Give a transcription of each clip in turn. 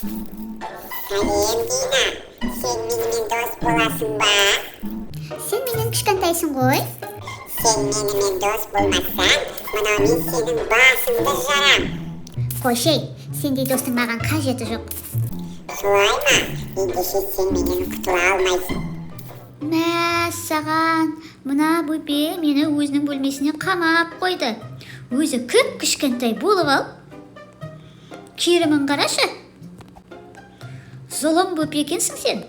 Сәлем, Дина. Сен менімен дос боласың ба? Сен менен кішкентайсың ғой. Сен менімен дос болмасаң, мынау мен сенің басыңды жарам. Қойшей, сендей достың маған қажеті жоқ. Солай ма? Ендеше сен менен құтыла алмайсың. Мә, саған, мына бөпе мені өзінің бөлмесіне қамап қойды. Өзі кіп кішкентай болып ал. Керімін қарашы. Зұлым бөпе екенсің сен.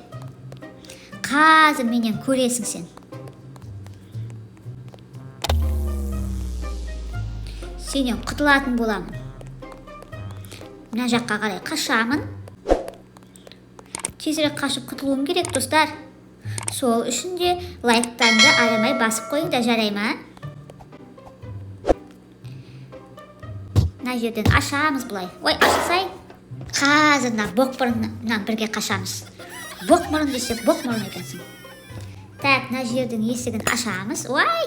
Қазір менен көресің сен. Сенен құтылатын боламын. Мына жаққа қарай қашамын. Тезірек қашып құтылуым керек, достар. Сол үшін де лайктарыңды аямай басып қойыңдар, жарай ма? Мына жерден ашамыз бұлай. Ой, ашсай. Қазір боқмұрыннан бірге қашамыз. Боқмұрын десе боқмұрын екенсің. Так, мына жердің есігін ашамыз. Ой!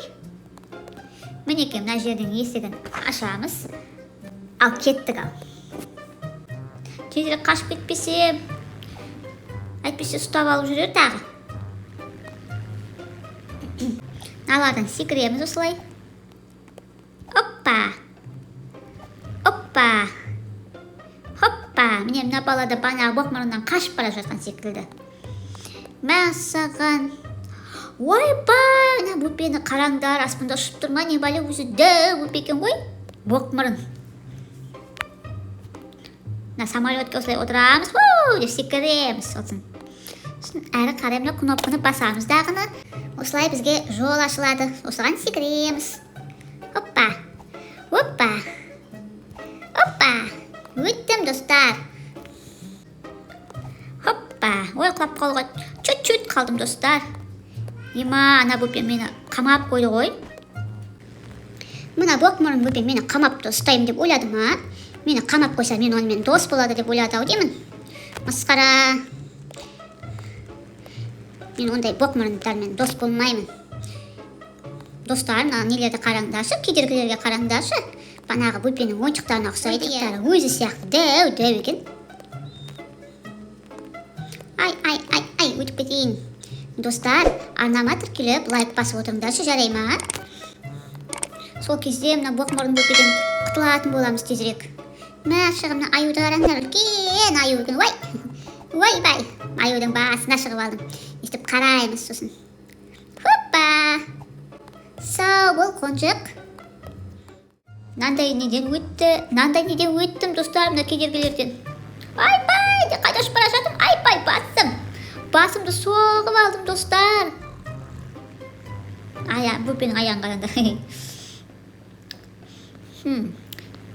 Мінекей, мына жердің есігін ашамыз. Ал кеттік ал. Тезірек қашып кетпесем, әйтпесе ұстап алып жүрер тағы. Налардан секіреміз осылай. Оппа! Оппа! Хоппа! Міне мына балада банағы боқмұрыннан қашып бара жатқан секілді. Мәссаған! Ойбай! Мына бөпені қараңдар, аспанда ұшып тұрма, не бәле өзі дәу бөпе екен ғой. Боқмұрын. Мына самолетке осылай отырамыз, деп секіреміз. Сосын әрі қарай мына кнопканы басамыз дағыны. Осылай бізге жол ашылады. Осыған секіреміз. Оппа! Оппа! Оппа! Өттім, достар. Хоппа! Ой, құлап қалуға чуть-чуть қалдым, достар. Ема, ана бөпе мені қамап қойды ғой. Мына боқмұрын бөпе мені қамапты ұстаймын деп ойлады ма? Мені қамап қойса, мен онымен дос болады деп ойлады ау деймін. Масқара. Мен ондай боқмұрындармен дос болмаймын. Достар, мына нелерді қараңдаршы, кедергілерге қараңдаршы. Банағы бөпенің ойыншықтарына ұқсайды. Өзі сияқты дәу екен. Ай, өтіп кетейін. Достар, арнама тіркеліп, лайк басып отырыңдаршы, жарай ма? Сол кезде мына боқмұрын бөпеден құтылатын боламыз тезірек. Мә, шығымның аюды қараңдар, үлкен аю екен. Ойбай, аюдың басына шығып алдым. Естіп қараймыз сосын. Хоппа! Сау бол, қонжық. Нандай неден өттім, достар, мына кедергілерден. Айбай, қайда ұшып бара жатырмын? Айбай, басымды соғып алдым, достар. Бөпенің аяғын қараңдар.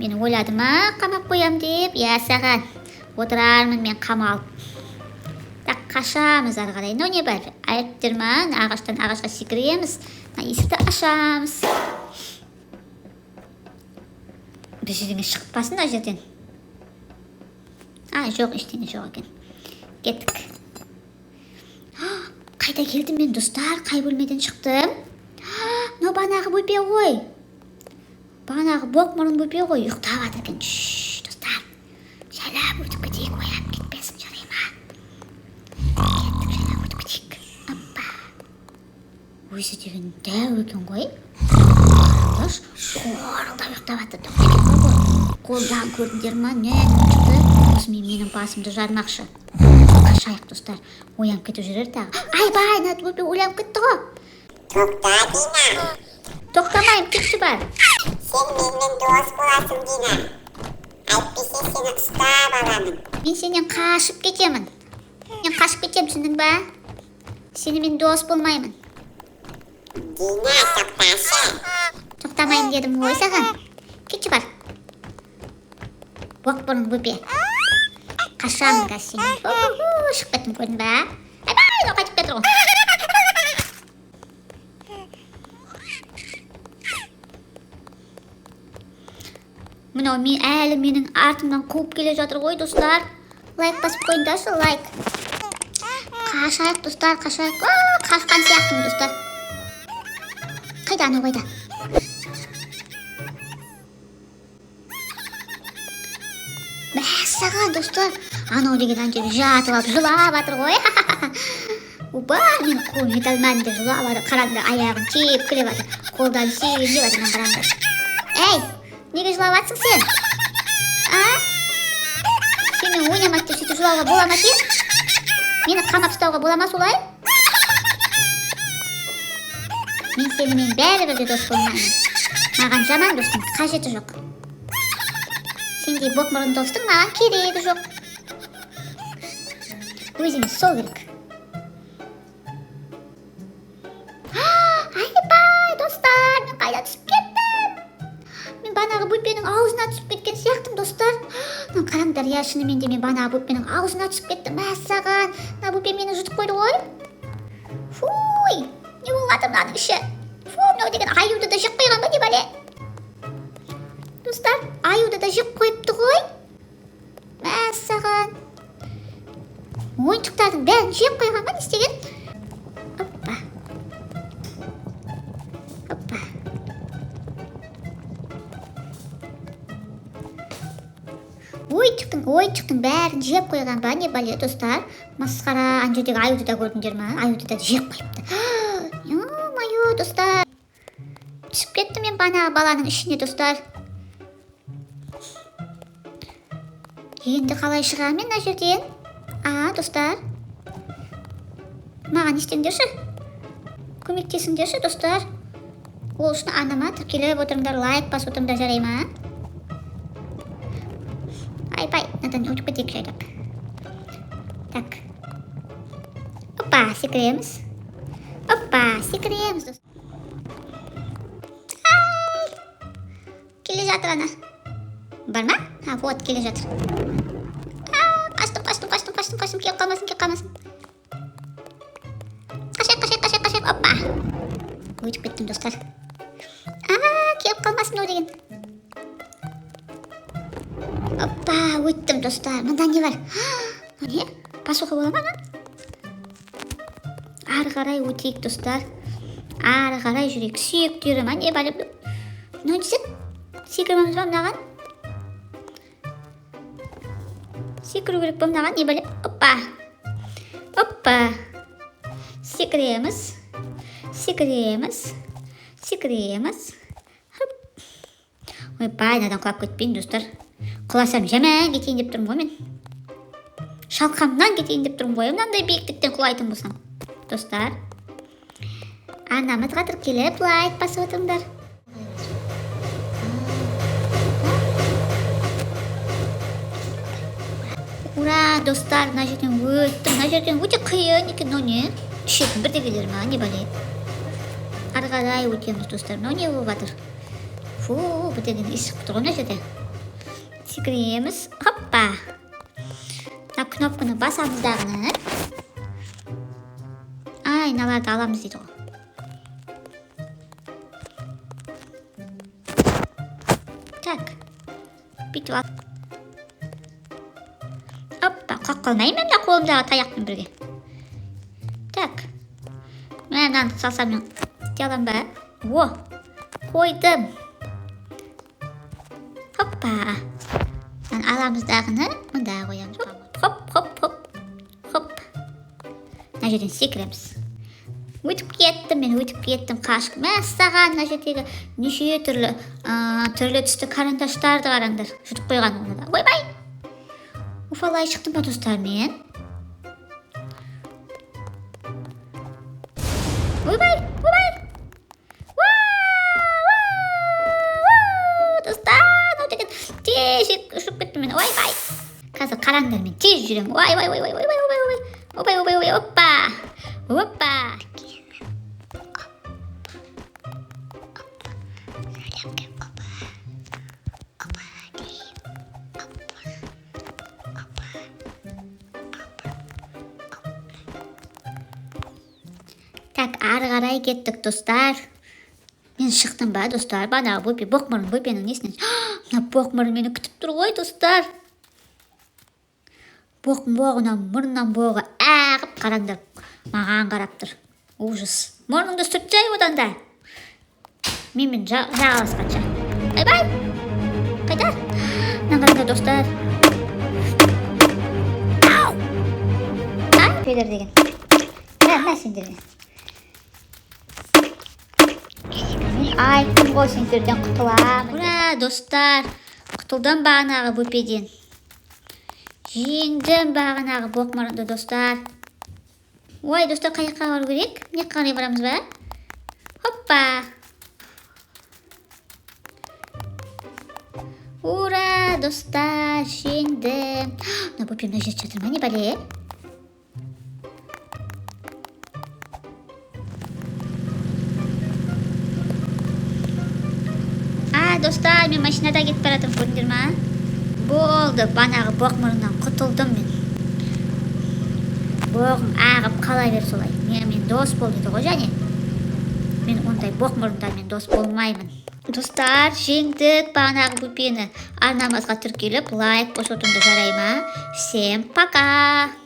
Мені ойлады ма, қамап қоям деп, саған отырармын мен қамалып. Так, қашамыз ары қарай. Но не бар? Айттыр ма, ағаштан ағашқа секіреміз, есікті ашамыз. Бір жерден шықпасын да жерден. Жоқ, ештеңе жоқ екен. Кеттік. Қайда келдім мен, достар? Қай бөлмеден шықтым? Но банағы бөпе ғой. Банағы боқмұрын бөпе ғой. Ұйықтап жатыр екен. Достар. Жайлап өтіп кетейік, оянып кетпесін, жарай ма? Кеттік, жайлап өтіп кетейік. Аппа. Өзі деген дәу екен ғой. Шорылдап ұйықтап жатыр. Қолдан көрдіңдер ма? Не шықты? Осымен менің басымды жармақшы. Қашайық, достар. Оянып кетіп жүрер тағы. Айбай, нәт бөпе оянып кетті ғой. Тоқта, Дина. Тоқтамайым, кетші бар. Сен менімен дос боласың, Дина. Әйтпесе сені ұстап аламын. Мен сенен қашып кетемін. Мен қашып кетем, түсіндің ба? Сенімен дос болмаймын. Дина, тоқташы. Тоқтамайым дедім ғой саған. Кетші бар. Боқмұрын бөпе. Қашамын да сенен. Шығып кеттім, көрдің ба? Айбай, қайтып кетір ғой. Мынау әлі менің артымнан қуып келе жатыр ғой, достар. Лайк басып қойыңдаршы, лайк. Қашайық, достар, қашайық. Қашқан сияқтымын, достар. Қайда, анау қайда? Мәссаған! достар, анау деген анча жатып алып жылап атыр ғой. Уба, мен қолын ете алмадым деп жылап атыр. Қараңдар, аяғын тепкілеп атыр. Қолдан сүйіндеп атыр, қараңдар. Ей, неге жылап атсың сен? Сенімен ойнамайды деп сөйтіп жылауға бола ма сен? Мені қамап ұстауға бола ма солай? Мен сенімен бәрібір де дос болмаймын. Маған жаман достың қажеті жоқ. Сендей боқмұрын достың маған керегі жоқ. Өзіме сол керек. Айбай, достар, мен қайда түсіп кеттім? Мен банағы бөпенің аузына түсіп кеткен сияқтым, достар. Қараңдар, я шынымен де мен банағы бөпенің аузына түсіп кеттім. Мәссаған, мына бөпе мені жұтып қойды ғой. Фуй, не болады мынаның іші? Фу, мынау деген аюды да жеп қойған ба, не бәле? Достар, аюды да жеп қойыпты ғой. Мәссаған. Ойыншықтардың бәрін жеп қойған ба, не істеген? Оппа. Оппа. Ойыншықтың бәрін жеп қойған ба, не бәле, достар? Масқара, ана жердегі аюды да көрдіңдер ма? Аюды да жеп қойыпты. Ё-моё, достар. Түсіп кеттім мен банағы баланың ішіне, достар. Енді қалай шығамын мен мына жерден? Достар. Маған істеңдерші. Көмектесіңдерші, достар. Ол үшін анама тіркеліп отырыңдар, лайк басып отырыңдар, жарай ма? Айбай, надан өтіп кетейік жайлап. Так. Опа, секіреміз. Опа, секіреміз, достар. Келе жатыр ана. Бар ма? Вот, келе жатыр. Қаштым, кеп қалмасын. Қашайық. Опа. Өтіп кеттім, достар. Кеп қалмасын ол деген. Опа, өттім, достар. Мында не бар? Не? Пасуға бола ма? Ары қарай өтейік, достар. Ары қарай жүрек. Сүйектері ма? Не бар? Не десек? Секірмеміз ба мынаған? Секіру керек ба мынаған? Не бәле? Оппа. Секіреміз. Ойбай, надан құлап кетпейін, достар. Құласам жаман кетейін деп тұрмын ғой мен. Шалқамнан кетейін деп тұрмын ғой. Мынандай биіктіктен құлайтын болсам. Достар, анамызға тіркеліп лайк басып отырыңдар. Ура, достар, мына жерден өттім. Мына жерден өте қиын екен, но не? Түсетін бірдеңелер ма, не бәле? Ары қарай өтеміз, достар. Мынау не болып жатыр? Фу, бірдеңені иіс шығып тұр ғой мына жерде. Секіреміз. Хоппа. Мына кнопканы басамыз дағыны. Айналарды аламыз дейді ғой. Так. Бүйтіп ал. Оппа, қақ қалмайын мен қолымдағы таяқпен бірге. Так. Мынаны салсам мен істей алам ба? Қойдым. Хоппа. Аламыздағыны мұнда қоямыз. Хоп. Мына жерден секіреміз. Өтіп кеттім, қашып. Мәссаған, мына жердегі неше түрлі түсті карандаштарды қараңдар. Жұтып қойған оны да. Ойбай! Уфалай шықтым ба, достар, мен? Ойбай! Достар, мынау деген тез ұшып кеттім мен. Ойбай! Қазір қараңдар, мен тез жүремін. Ойбай! Оппа! Так, ары қарай кеттік, достар. Мен шықтым ба, достар? Банағы боқмұрын бөпенің несінен. Мына боқмұрын мені күтіп тұр ғой, достар. Боғынан, мұрнынан боғы ағып қараңдар. Маған қарап тұр. Ужас. Мұрныңды сүртжай одан да. Менімен жағаласқанша. Бай-бай. Қайда? Мына қараңдар, достар. бөпелер деген. Мә сендерге. Мен айттым ғой сендерден құтыламын. Ура, достар, құтылдым бағанағы бөпеден. Жеңдім бағанағы боқмұрынды достар. Ой, достар, қаяққа бару керек? Не қарай барамыз ба? Хоппа! Ура, достар, жеңдім. Мына бөпе мына жерде жатыр ма, не бәле? Достар, мен машинада кетіп баратырмын, көрдіңдер ма? Болды, банағы боқмұрыннан құтылдым мен. Боғың ағып қала бер солай. Мен дос бол дейді ғой және. Мен ондай боқмұрындармен дос болмаймын. Достар, жеңдік бағанағы бөпені. Арнамызға тіркеліп, лайк қосуыңды жарай ма? Всем пока!